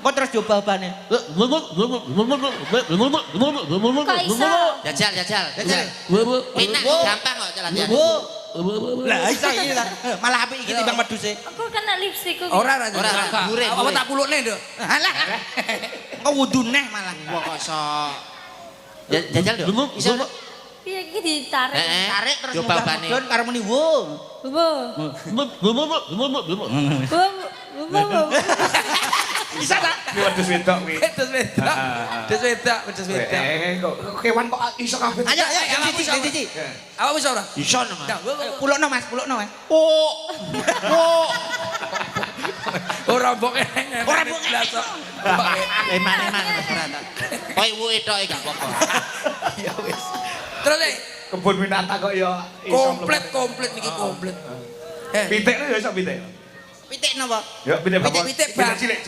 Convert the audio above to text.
Kok terus jawabannya? Kok iso? Jajal. Enak gampang kok latihan. Lah iso iki lah. Malah apik iki timbang wedhuse. Aku kena lipstick kok. Ora. Gure. Apa tak pulukne, Nduk? Alah. Kok wudu neh malah. Wah kok sok. Jajal dong. Iso. Piye iki ditarik? Tarik terus Coba munggah bane. mudhun karo muni wo. Bisa tak? Wedhus wedok kuwi. Wedhus wedok. Kok kewan kok iso kabeh. Ayo Cici. Apa wis ora? Iso Mas. Pulukno Mas, pulukno Mas. Ora mbok eneng. Ora mbok Eman Mas ora ta. Koy wuke tok gak apa-apa. Ya wis. Terus Kebun winata kok ya komplit niki komplit. Pitik lho ya iso pitik. Pitik napa? Ya pitik apa? Pitik bang. Cilik.